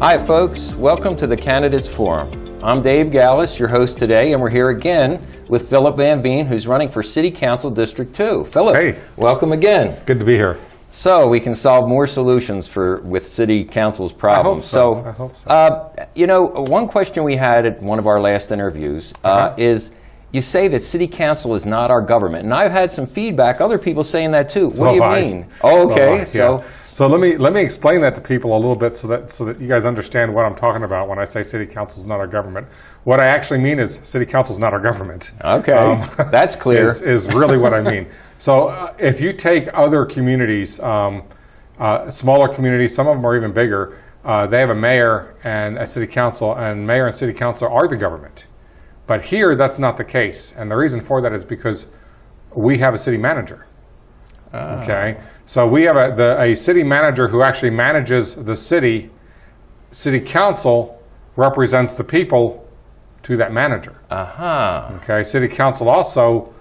Hi folks, welcome to the Candidates Forum. I'm Dave Gallus, your host today, and we're here again with Philip VanVeen, who's running for City Council District 2. Philip, hey. Welcome again. Good to be here. So we can solve more solutions with City Council's problems. I hope so. You know, one question we had at one of our last interviews is, you say that City Council is not our government, and I've had some feedback, other people saying that too. So what do you mean? Oh, okay. So let me explain that to people a little bit so that you guys understand what I'm talking about when I say City Council is not our government. What I actually mean is City Council is not our government. Okay, that's clear. is really what I mean. So if you take other communities, smaller communities, some of them are even bigger, they have a mayor and a city council, and mayor and city council are the government. But here, that's not the case. And the reason for that is because we have a city manager. Okay, so we have a city manager who actually manages the city. City council represents the people to that manager. Okay, city council also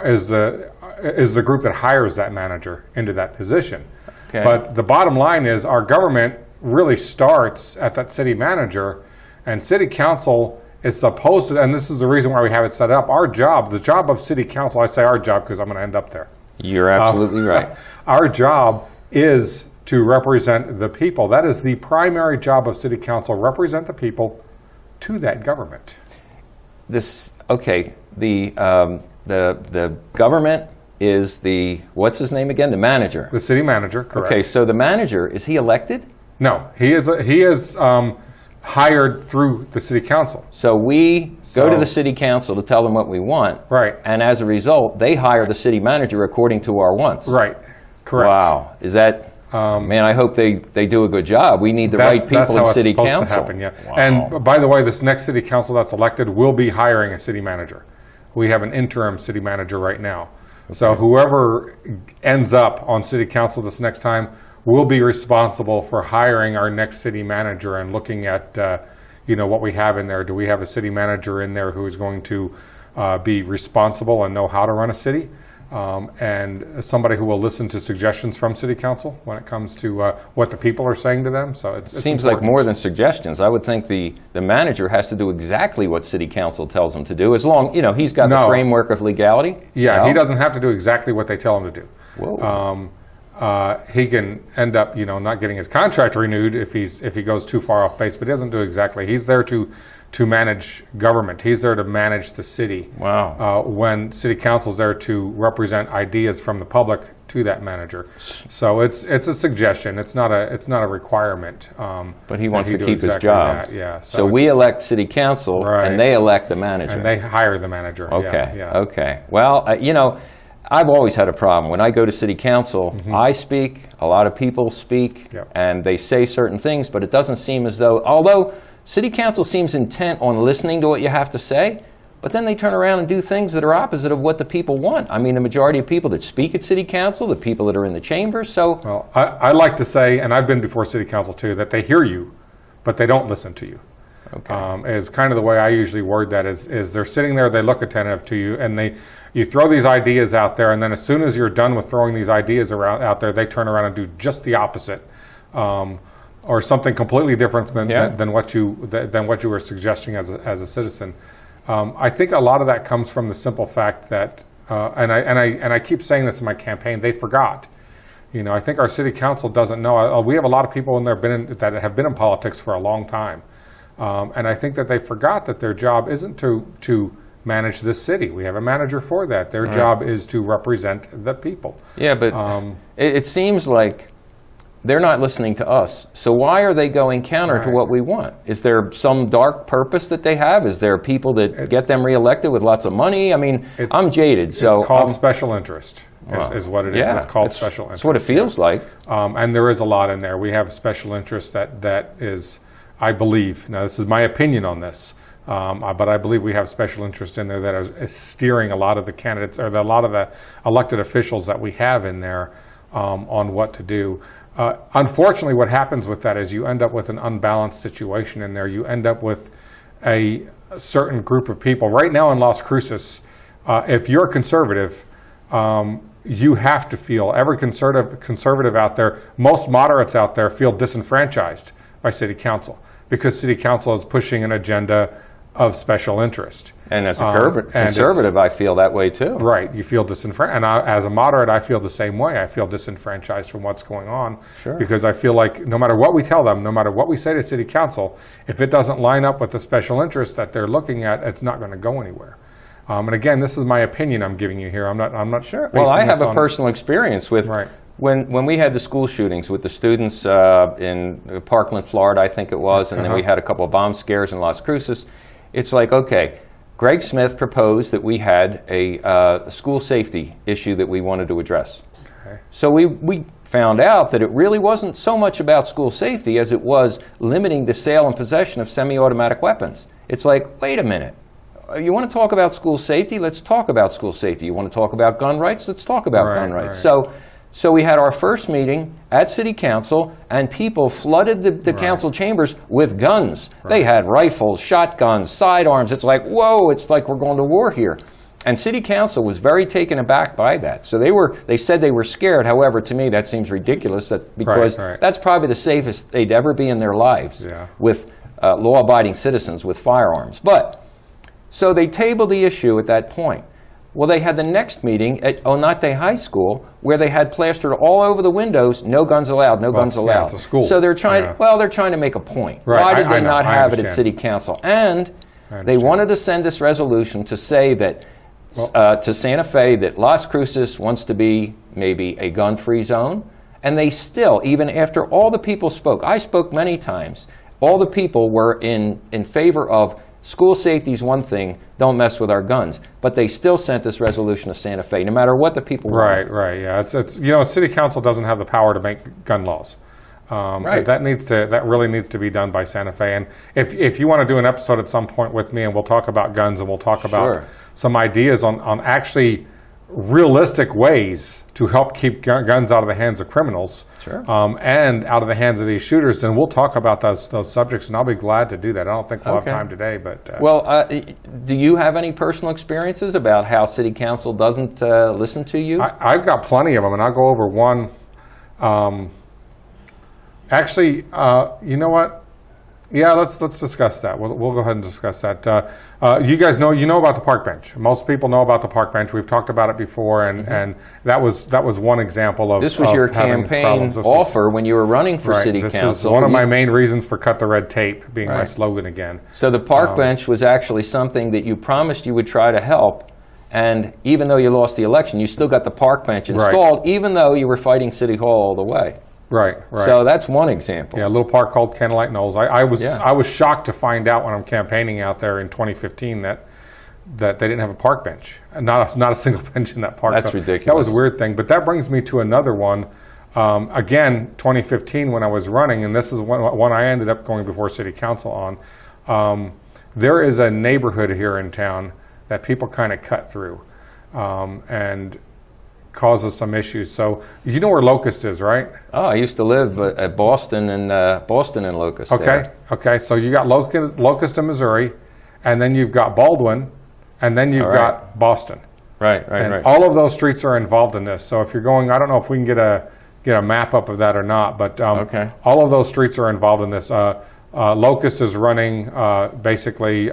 is the group that hires that manager into that position. Okay. But the bottom line is our government really starts at that city manager, and city council is supposed to, and this is the reason why we have it set up, our job, the job of city council, I say our job because I'm going to end up there. You're absolutely right. Our job is to represent the people. That is the primary job of city council, represent the people to that government. Okay, the government is what's his name again? The manager. The city manager, correct. Okay, so the manager, is he elected? No, he is hired through the city council. So we go to the city council to tell them what we want. Right. And as a result, they hire the city manager according to our wants. Right, correct. Wow. Is that, man, I hope they do a good job. We need the right people in city council. That's how it's supposed to happen, yeah. Wow. And by the way, this next city council that's elected will be hiring a city manager. We have an interim city manager right now. Okay. So whoever ends up on city council this next time will be responsible for hiring our next city manager and looking at what we have in there. Do we have a city manager in there who is going to be responsible and know how to run a city? And somebody who will listen to suggestions from city council when it comes to what the people are saying to them. So it seems like more than suggestions. I would think the manager has to do exactly what city council tells him to do, as long, he's got the framework of legality. Yeah, he doesn't have to do exactly what they tell him to do. Whoa. He can end up, not getting his contract renewed if he goes too far off base, but he doesn't do exactly. He's there to manage government. He's there to manage the city. Wow. When city council's there to represent ideas from the public to that manager. So it's a suggestion. It's not a requirement. But he wants to keep his job. That, yeah. So we elect city council, and they elect the manager. And they hire the manager. Okay. Yeah. Okay. Well, I've always had a problem. When I go to city council, I speak, a lot of people speak, and they say certain things, but it doesn't seem as though, although city council seems intent on listening to what you have to say, but then they turn around and do things that are opposite of what the people want. I mean, the majority of people that speak at city council, the people that are in the chambers, so... Well, I like to say, and I've been before city council too, that they hear you, but they don't listen to you. Okay. Is kind of the way I usually word that is they're sitting there, they look attentive to you, and you throw these ideas out there, and then as soon as you're done with throwing these ideas out there, they turn around and do just the opposite, or something completely different than what you were suggesting as a citizen. I think a lot of that comes from the simple fact that, and I keep saying this in my campaign, they forgot. I think our city council doesn't know. We have a lot of people in there that have been in politics for a long time. And I think that they forgot that their job isn't to manage this city. We have a manager for that. Their job is to represent the people. Yeah, but it seems like they're not listening to us. So why are they going counter to what we want? Is there some dark purpose that they have? Is there people that get them reelected with lots of money? I mean, I'm jaded. So it's called special interest is what it is. Yeah, it's called special interest. That's what it feels like. And there is a lot in there. We have special interest that is... I believe, now this is my opinion on this, but I believe we have special interest in there that is steering a lot of the candidates, or a lot of the elected officials that we have in there on what to do. Unfortunately, what happens with that is you end up with an unbalanced situation in there. You end up with a certain group of people. Right now in Las Cruces, if you're a conservative, you have to feel, every conservative out there, most moderates out there feel disenfranchised by city council because city council is pushing an agenda of special interest. And as a conservative, I feel that way too. Right, you feel disenfranchised. And as a moderate, I feel the same way. I feel disenfranchised from what's going on. Sure. Because I feel like no matter what we tell them, no matter what we say to city council, if it doesn't line up with the special interest that they're looking at, it's not going to go anywhere. And again, this is my opinion I'm giving you here. I'm not sure. Well, I have a personal experience with when we had the school shootings with the students in Parkland, Florida, I think it was, and then we had a couple of bomb scares in Las Cruces. It's like, okay, Greg Smith proposed that we had a school safety issue that we wanted to address. Okay. So we found out that it really wasn't so much about school safety as it was limiting the sale and possession of semi-automatic weapons. It's like, wait a minute. You want to talk about school safety? Let's talk about school safety. You want to talk about gun rights? Let's talk about gun rights. So we had our first meeting at City Council, and people flooded the council chambers with guns. They had rifles, shotguns, sidearms. It's like, whoa, it's like we're going to war here. And City Council was very taken aback by that. So they said they were scared. However, to me, that seems ridiculous because that's probably the safest they'd ever be in their lives with law-abiding citizens with firearms. So they tabled the issue at that point. Well, they had the next meeting at Onate High School where they had plastered all over the windows, no guns allowed, no guns allowed. Yeah, it's a school. So they're trying to make a point. Why did they not have it at City Council? And they wanted to send this resolution to say that to Santa Fe that Las Cruces wants to be maybe a gun-free zone. And they still, even after all the people spoke, I spoke many times, all the people were in favor of school safety is one thing, don't mess with our guns. But they still sent this resolution to Santa Fe, no matter what the people want. Right, yeah. It's City Council doesn't have the power to make gun laws. That really needs to be done by Santa Fe. And if you want to do an episode at some point with me, and we'll talk about guns, and we'll talk about some ideas on actually realistic ways to help keep guns out of the hands of criminals and out of the hands of these shooters, then we'll talk about those subjects, and I'll be glad to do that. I don't think we'll have time today. But do you have any personal experiences about how City Council doesn't listen to you? I've got plenty of them, and I'll go over one. Actually, you know what? Yeah, let's discuss that. We'll go ahead and discuss that. You guys know about the park bench. Most people know about the park bench. We've talked about it before, and that was one example of this was your campaign offer when you were running for City Council. This is one of my main reasons for Cut the Red Tape being my slogan again. So the park bench was actually something that you promised you would try to help, and even though you lost the election, you still got the park bench installed, even though you were fighting City Hall all the way. Right. So that's one example. Yeah, a little park called Candlelight Knolls. I was shocked to find out when I'm campaigning out there in 2015 that they didn't have a park bench, and not a single bench in that park. That's ridiculous. That was a weird thing. But that brings me to another one. Again, 2015 when I was running, and this is one I ended up going before City Council on. There is a neighborhood here in town that people kind of cut through, and causes some issues. So you know where Locust is, right? Oh, I used to live at Boston and Locust. Okay. So you got Locust in Missouri, and then you've got Baldwin, and then you've got Boston. Right. All of those streets are involved in this. So if you're going, I don't know if we can get a map up of that or not, but all of those streets are involved in this. Locust is running basically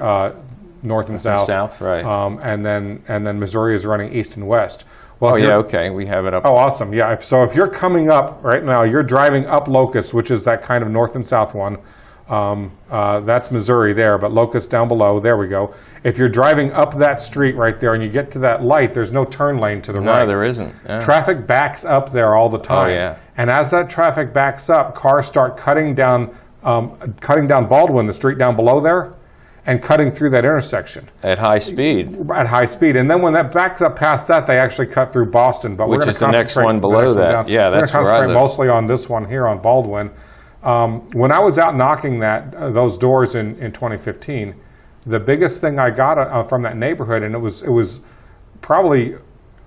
north and south. And then Missouri is running east and west. Well, we have it up. Oh, awesome. Yeah, so if you're coming up right now, you're driving up Locust, which is that kind of north and south one. That's Missouri there, but Locust down below, there we go. If you're driving up that street right there and you get to that light, there's no turn lane to the right. No, there isn't. Yeah. Traffic backs up there all the time. Oh, yeah. And as that traffic backs up, cars start cutting down Baldwin, the street down below there, and cutting through that intersection. At high speed. And then when that backs up past that, they actually cut through Boston. But which is the next one below that. Yeah, that's where I live. We're going to concentrate mostly on this one here on Baldwin. When I was out knocking those doors in 2015, the biggest thing I got from that neighborhood, and it was probably,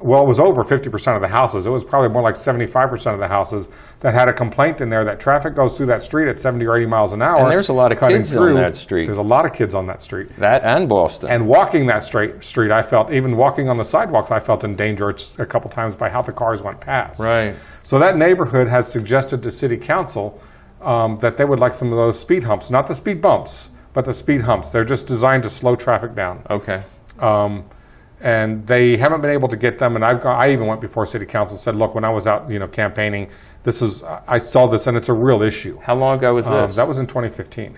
well, it was over 50% of the houses. It was probably more like 75% of the houses that had a complaint in there that traffic goes through that street at 70 or 80 miles an hour. And there's a lot of kids on that street. There's a lot of kids on that street. That and Boston. And walking that street, I felt, even walking on the sidewalks, I felt in danger a couple times by how the cars went past. Right. So that neighborhood has suggested to City Council that they would like some of those speed humps, not the speed bumps, but the speed humps. They're just designed to slow traffic down. Okay. And they haven't been able to get them. And I even went before City Council and said, look, when I was out, campaigning, I saw this, and it's a real issue. How long ago was this? That was in 2015.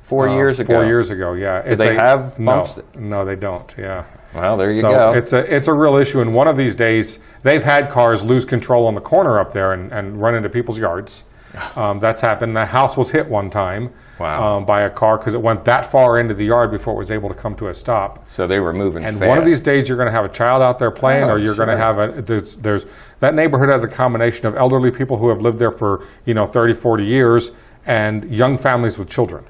4 years ago. 4 years ago, yeah. Do they have bumps? No, they don't. Yeah. Well, there you go. It's a real issue. And one of these days, they've had cars lose control on the corner up there and run into people's yards. That's happened. The house was hit one time. Wow. By a car because it went that far into the yard before it was able to come to a stop. So they were moving and fast. One of these days you're going to have a child out there playing, or you're going to have there's that neighborhood has a combination of elderly people who have lived there for 30, 40 years and young families with children.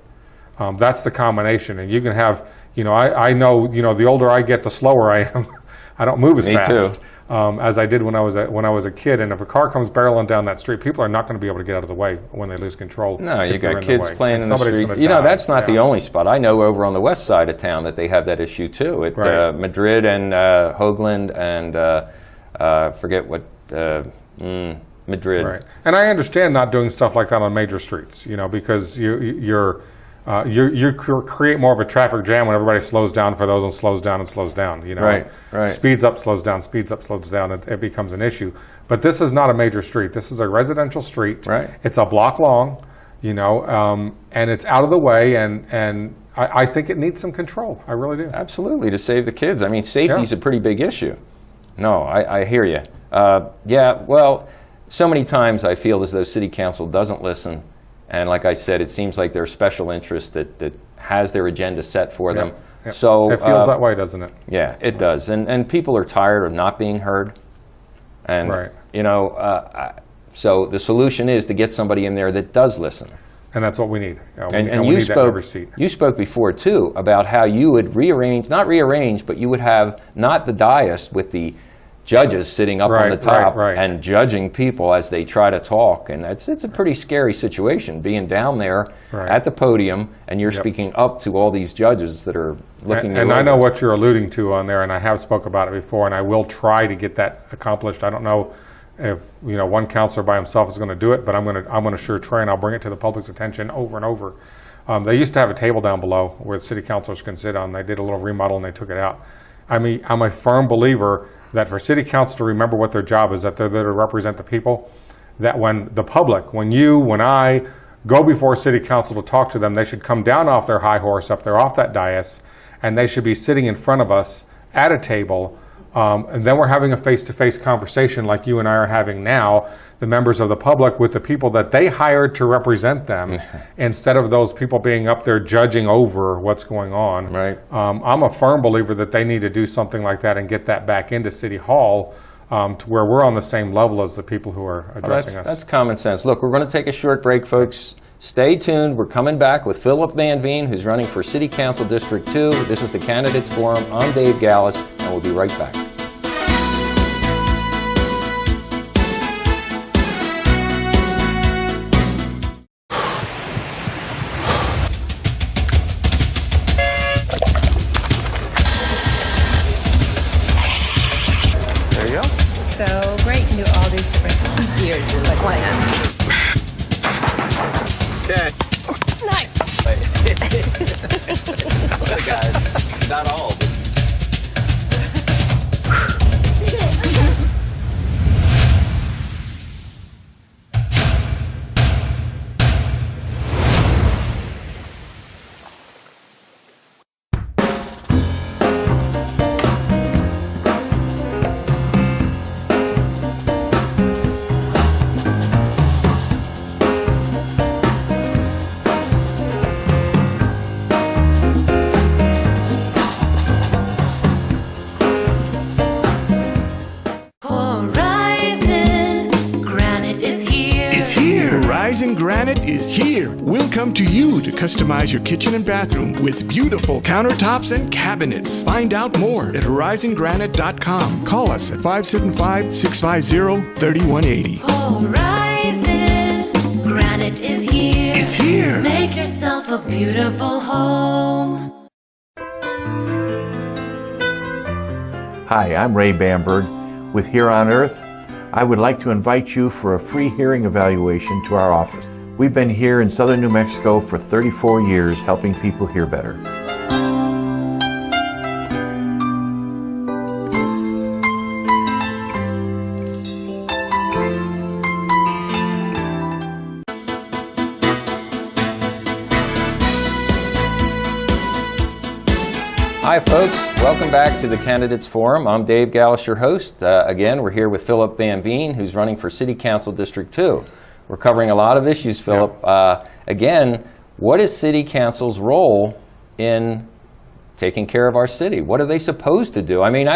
That's the combination, and you can have I know the older I get, the slower I am. I don't move as fast. Too. As I did when I was a kid, and if a car comes barreling down that street, people are not going to be able to get out of the way when they lose control. No, you got kids playing in the street. That's not the Yeah. only spot. I know over on the west side of town that they have that issue too. At Right. Madrid and Hoagland and forget what Madrid. Right, and I understand not doing stuff like that on major streets, because you create more of a traffic jam when everybody slows down for those and slows down. Right. Speeds up, slows down, speeds up, slows down. It becomes an issue. But this is not a major street. This is a residential street. Right. It's a block long, and it's out of the way, and I think it needs some control. I really do. Absolutely, to save the kids. I mean, safety's a pretty big issue. No, I hear you. Well, so many times I feel as though City Council doesn't listen. And like I said, it seems like there's special interest that has their agenda set for them. Yep. So it feels that way, doesn't it? Yeah, it does. And people are tired of not being heard. And, right. So the solution is to get somebody in there that does listen. And that's what we need. And we you need that in every spoke. seat. You spoke before too about how you would not rearrange, but you would have not the dais with the judges sitting up on the top and judging people as they try to talk, and it's a pretty scary situation being down there at the podium, and you're speaking up to all these judges that are looking. And I know what you're alluding to on there, and I have spoke about it before, and I will try to get that accomplished. I don't know if one counselor by himself is going to do it, but I'm going to sure try, and I'll bring it to the public's attention over and over. They used to have a table down below where the city councilors can sit on. They did a little remodel and they took it out. I'm a firm believer that for city council to remember what their job is, that they're there to represent the people, that when the public, when I go before city council to talk to them, they should come down off their high horse up there, off that dais, and they should be sitting in front of us at a table, and then we're having a face-to-face conversation like you and I are having now, the members of the public with the people that they hired to represent them, instead of those people being up there judging over what's going on. Right. I'm a firm believer that they need to do something like that and get that back into City Hall to where we're on the same level as the people who are addressing us. That's common sense. Look, we're going to take a short break, folks. Stay tuned. We're coming back with Philip VanVeen, who's running for City Council District 2. This is the Candidates Forum. I'm Dave Gallis, and we'll be right back. So great, you do all these different years in the clan. Okay. Nice. Well, guys, not all. Horizon Granite is here. We'll come to you to customize your kitchen and bathroom with beautiful countertops and cabinets. Find out more at horizongranite.com. Call us at 575-650-3180. Horizon Granite is here. It's here. Make yourself a beautiful home. Hi, I'm Ray Bamberg with Here on Earth. I would like to invite you for a free hearing evaluation to our office. We've been here in southern New Mexico for 34 years helping people hear better. Hi folks, welcome back to the Candidates Forum. I'm Dave Gallis, your host. Again, we're here with Philip VanVeen, who's running for City Council District 2. We're covering a lot of issues, Philip. Again, what is City Council's role in taking care of our city? What are they supposed to do? I mean,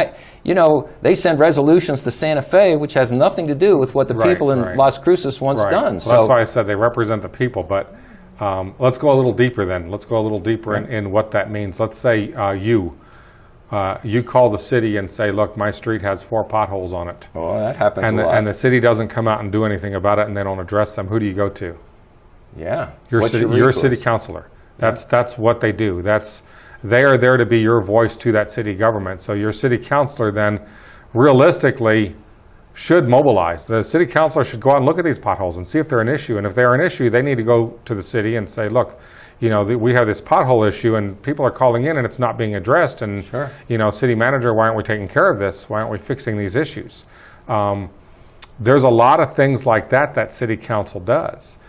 they send resolutions to Santa Fe, which has nothing to do with what the people in Las Cruces wants done. Well, that's why I said they represent the people, but let's go a little deeper then. Let's go a little deeper in what that means. Let's say you call the city and say, look, my street has 4 potholes on it. Oh, that happens a lot. And the city doesn't come out and do anything about it, and they don't address them. Who do you go to? Yeah. Your city councilor. That's what they do. They are there to be your voice to that city government. So your city councilor then realistically should mobilize. The city councilor should go out and look at these potholes and see if they're an issue. And if they're an issue, they need to go to the city and say, look, we have this pothole issue and people are calling in and it's not being addressed. And, city manager, why aren't we taking care of this? Why aren't we fixing these issues? There's a lot of things like that city council does.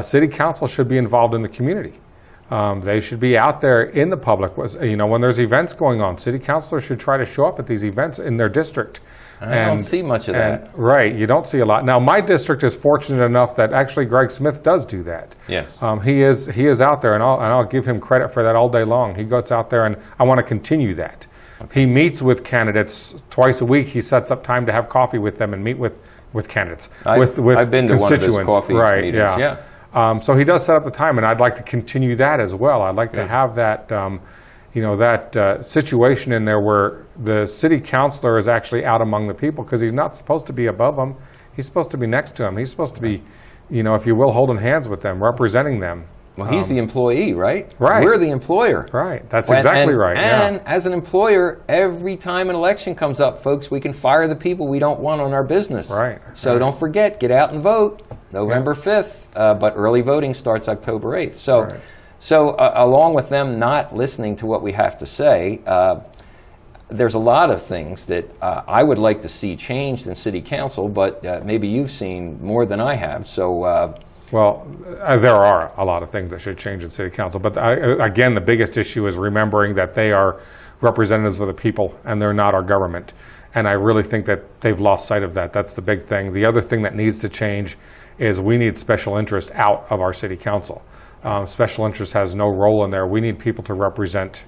City council should be involved in the community. They should be out there in the public. When there's events going on, city councilors should try to show up at these events in their district. I don't see much of that. Right, you don't see a lot. Now, my district is fortunate enough that actually Greg Smith does do that. Yes. He is out there, and I'll give him credit for that all day long. He goes out there, and I want to continue that. Okay. He meets with candidates twice a week. He sets up time to have coffee with them and meet with candidates, with I've been to one of his coffee meetings. Yeah. So he does set up the time, and I'd like to continue that as well. I'd like to have that, situation in there where the city councilor is actually out among the people, because he's not supposed to be above them. He's supposed to be next to them. He's supposed to be, if you will, holding hands with them, representing them. Well, he's the employee, right? Right. We're the employer. Right. That's exactly right. And as an employer, every time an election comes up, folks, we can fire the people we don't want on our business. Right. So don't forget, get out and vote November 5th. But early voting starts October 8th. So along with them not listening to what we have to say, there's a lot of things that I would like to see changed in City Council, but maybe you've seen more than I have. So. There are a lot of things that should change in City Council, but again, the biggest issue is remembering that they are representatives of the people and they're not our government. And I really think that they've lost sight of that. That's the big thing. The other thing that needs to change is we need special interest out of our City Council. Special interest has no role in there. We need people to represent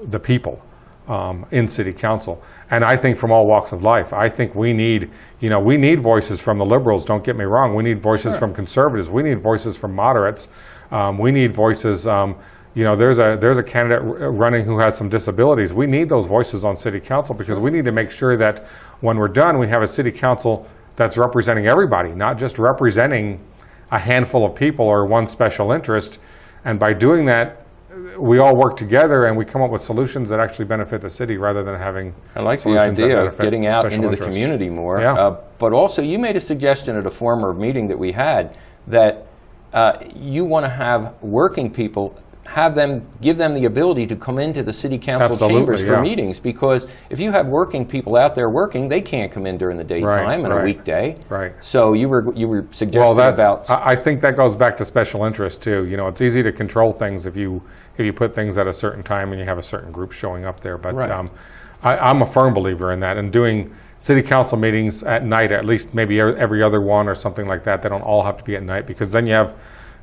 the people in City Council. And I think from all walks of life, I think we need voices from the liberals, don't get me wrong. We need voices from conservatives. We need voices from moderates. We need voices, there's a candidate running who has some disabilities. We need those voices on City Council, because we need to make sure that when we're done, we have a City Council that's representing everybody, not just representing a handful of people or one special interest. And by doing that, we all work together and we come up with solutions that actually benefit the city, rather than having I like the idea of getting out into the community more. Yeah. But also, you made a suggestion at a former meeting that we had that you want to have working people, give them the ability to come into the City Council chambers for meetings, because if you have working people out there working, they can't come in during the daytime and a weekday. Right. So you were suggesting about. I think that goes back to special interest too. It's easy to control things if you put things at a certain time and you have a certain group showing up there. But I'm a firm believer in that, and doing City Council meetings at night, at least maybe every other one or something like that. They don't all have to be at night, because then you have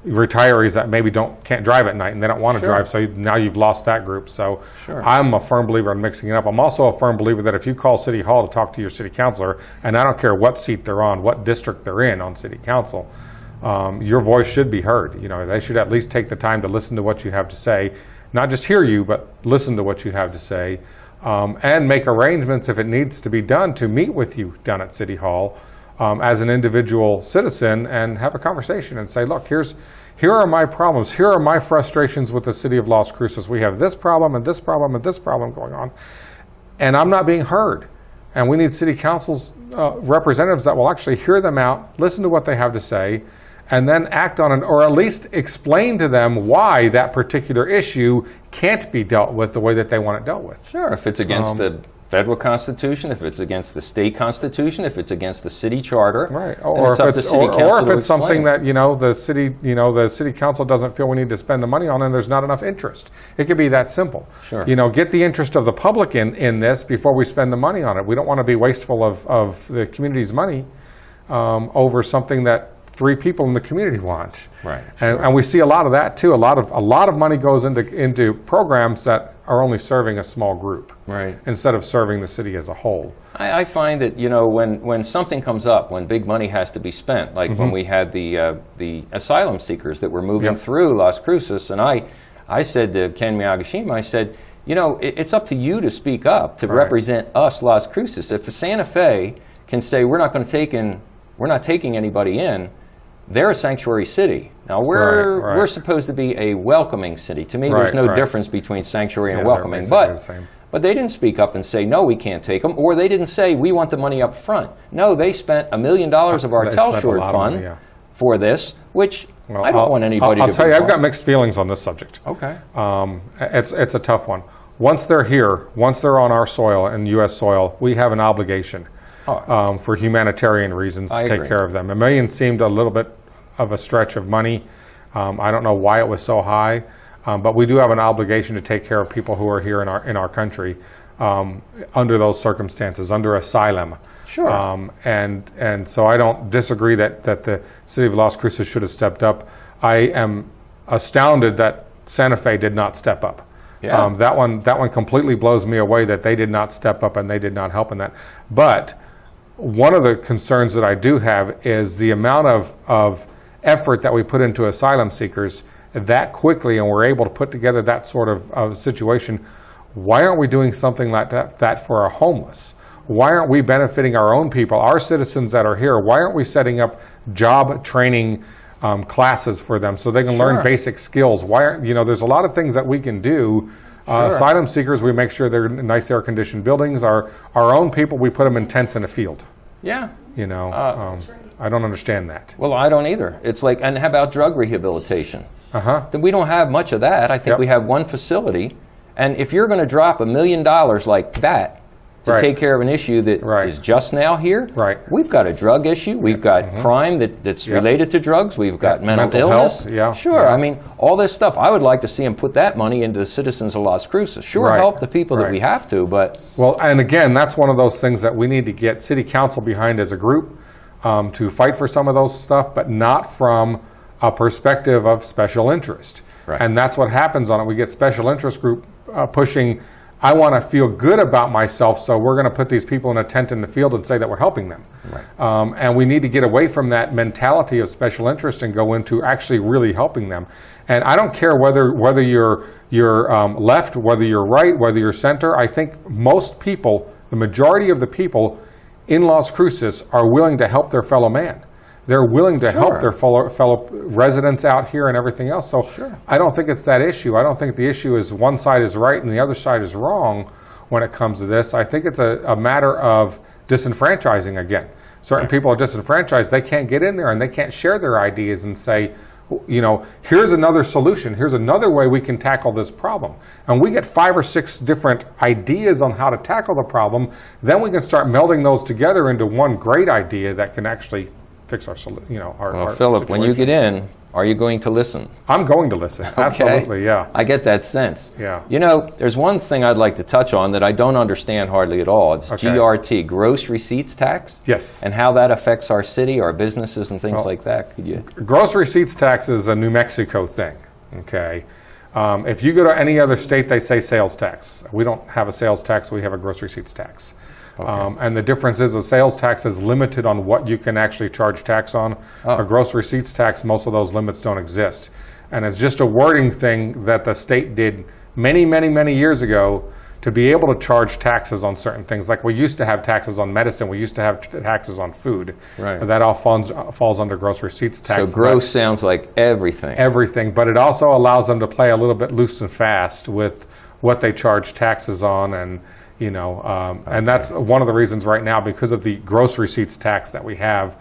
retirees that maybe can't drive at night and they don't want to drive, so now you've lost that group. So I'm a firm believer in mixing it up. I'm also a firm believer that if you call City Hall to talk to your city councilor, and I don't care what seat they're on, what district they're in on City Council, your voice should be heard. They should at least take the time to listen to what you have to say, not just hear you, but listen to what you have to say, and make arrangements if it needs to be done to meet with you down at City Hall as an individual citizen, and have a conversation and say, look, here are my problems. Here are my frustrations with the city of Las Cruces. We have this problem and this problem and this problem going on, and I'm not being heard. And we need City Council's representatives that will actually hear them out, listen to what they have to say, and then act on it, or at least explain to them why that particular issue can't be dealt with the way that they want it dealt with. Sure, if it's against the federal constitution, if it's against the state constitution, if it's against the city charter, right? then Or it's if up to it's city council or if to it's something explain. that the city council doesn't feel we need to spend the money on, and there's not enough interest. It could be that simple. Sure. Get the interest of the public in this before we spend the money on it. We don't want to be wasteful of the community's money over something that 3 people in the community want. Right. And we see a lot of that too. A lot of money goes into programs that are only serving a small group, Right. instead of serving the city as a whole. I find that when something comes up, when big money has to be spent, like when we had the asylum seekers that were moving through Las Cruces, and I said to Ken Miyagishima, I said, it's up to you to speak up, to represent us, Las Cruces. If Santa Fe can say we're not taking anybody in, they're a sanctuary city. Now we're supposed to be a welcoming city. To me, there's no difference between sanctuary and welcoming. But they didn't speak up and say, no, we can't take them, or they didn't say, we want the money up front. No, they spent $1 million of our Telsure fund for this, which I don't want anybody to I'll tell you, be I've got mixed feelings on this subject. Okay. It's a tough one. Once they're here, once they're on our soil and U.S. soil, we have an obligation for humanitarian reasons to take care of them. $1 million seemed a little bit of a stretch of money. I don't know why it was so high, but we do have an obligation to take care of people who are here in our country under those circumstances, under asylum. Sure. And so I don't disagree that the city of Las Cruces should have stepped up. I am astounded that Santa Fe did not step up. Yeah. That one completely blows me away that they did not step up and they did not help in that. But one of the concerns that I do have is the amount of effort that we put into asylum seekers that quickly, and we're able to put together that sort of situation. Why aren't we doing something like that for our homeless? Why aren't we benefiting our own people, our citizens that are here? Why aren't we setting up job training classes for them so they can learn basic skills? Why aren't, there's a lot of things that we can do. Asylum seekers, we make sure they're in nice air-conditioned buildings. Our own people, we put them in tents in a field. Yeah. I don't understand that. Well, I don't either. It's like, and how about drug rehabilitation? Then we don't have much of that. I think we have one facility. And if you're going to drop $1 million like that to take care of an issue that is just now here, we've got a drug issue. We've got crime that's related to drugs. We've got mental illness. I mean, all this stuff. I would like to see them put that money into the citizens of Las Cruces. Help the people that we have to, but... Well, and again, that's one of those things that we need to get city council behind as a group to fight for some of those stuff, but not from a perspective of special interest. And that's what happens on it. We get special interest group pushing, I want to feel good about myself, so we're going to put these people in a tent in the field and say that we're helping them. And we need to get away from that mentality of special interest and go into actually really helping them. And I don't care whether you're left, whether you're right, whether you're center. I think most people, the majority of the people in Las Cruces, are willing to help their fellow man. They're willing to help their fellow residents out here and everything else. So I don't think it's that issue. I don't think the issue is one side is right and the other side is wrong when it comes to this. I think it's a matter of disenfranchising again. Certain people are disenfranchised. They can't get in there and they can't share their ideas and say, here's another solution. Here's another way we can tackle this problem. And we get 5 or 6 different ideas on how to tackle the problem. Then we can start melding those together into one great idea that can actually fix our Philip, situation. When you get in, are you going to listen? I'm going to listen. Absolutely, yeah. I get that sense. Yeah. There's one thing I'd like to touch on that I don't understand hardly at all. It's GRT, gross receipts tax. Yes. And how that affects our city, our businesses, and things like that. Could you? Gross receipts tax is a New Mexico thing. Okay. If you go to any other state, they say sales tax. We don't have a sales tax. We have a gross receipts tax. And the difference is a sales tax is limited on what you can actually charge tax on. A gross receipts tax, most of those limits don't exist. And it's just a wording thing that the state did many, many, many years ago to be able to charge taxes on certain things. Like we used to have taxes on medicine. We used to have taxes on food. That all falls under gross receipts tax. So gross sounds like everything. Everything. But it also allows them to play a little bit loose and fast with what they charge taxes on and and that's one of the reasons right now, because of the gross receipts tax that we have,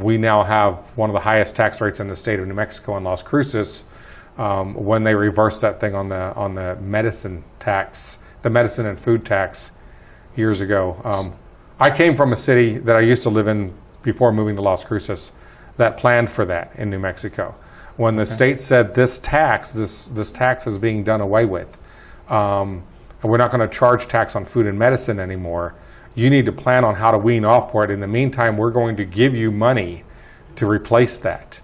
we now have one of the highest tax rates in the state of New Mexico in Las Cruces when they reversed that thing on the medicine tax, the medicine and food tax years ago. I came from a city that I used to live in before moving to Las Cruces that planned for that in New Mexico. When the state said this tax is being done away with, we're not going to charge tax on food and medicine anymore. You need to plan on how to wean off for it. In the meantime, we're going to give you money to replace that.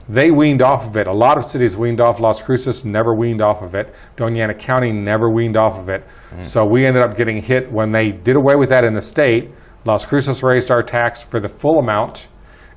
They weaned off of it. A lot of cities weaned off. Las Cruces never weaned off of it. Dona Ana County never weaned off of it. So we ended up getting hit when they did away with that in the state. Las Cruces raised our tax for the full amount,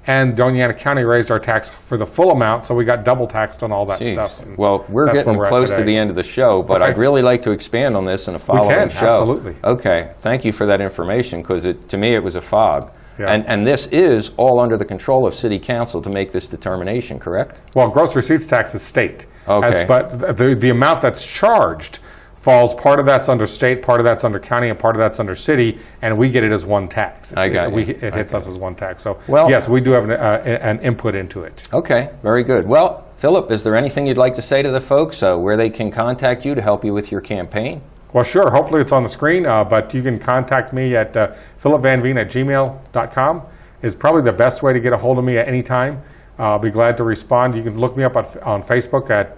and Dona Ana County raised our tax for the full amount, so we got double taxed on all that stuff. Well, we're getting close to the end of the show, but I'd really like to expand on this in a following show. Absolutely. Okay, thank you for that information, because to me it was a fog. Yeah. And this is all under the control of City Council to make this determination, correct? Well, gross receipts tax is state. Okay. But the amount that's charged falls, part of that's under state, part of that's under county, and part of that's under city, and we get it as one tax. I got you. It hits us as one tax. So, well, yes, we do have an input into it. Okay, very good. Well, Philip, is there anything you'd like to say to the folks where they can contact you to help you with your campaign? Well, sure. Hopefully it's on the screen, but you can contact me at philipvanveen@gmail.com is probably the best way to get a hold of me at any time. I'll be glad to respond. You can look me up on Facebook at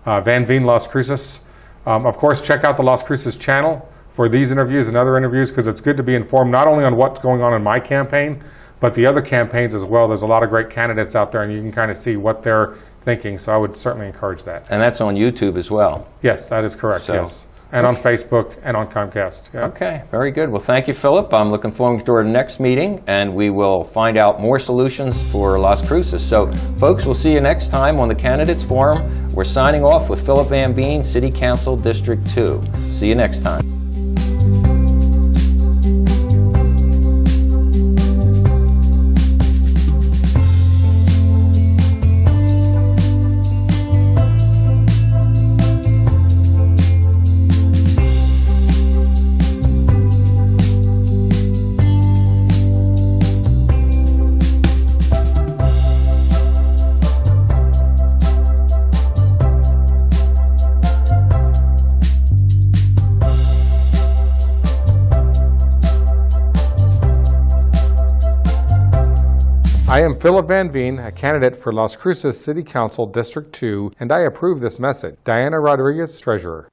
VanVeen Las Cruces. Of course, check out the Las Cruces channel for these interviews and other interviews, because it's good to be informed not only on what's going on in my campaign, but the other campaigns as well. There's a lot of great candidates out there, and you can kind of see what they're thinking, so I would certainly encourage that. And that's on YouTube as well? Yes, that is correct, yes. And on Facebook and on Comcast. Yeah. Okay, very good. Well, thank you, Philip. I'm looking forward to our next meeting, and we will find out more solutions for Las Cruces. So, folks, we'll see you next time on the Candidates Forum. We're signing off with Philip VanVeen, City Council District 2. See you next time. I am Philip VanVeen, a candidate for Las Cruces City Council District 2, and I approve this message. Diana Rodriguez, Treasurer.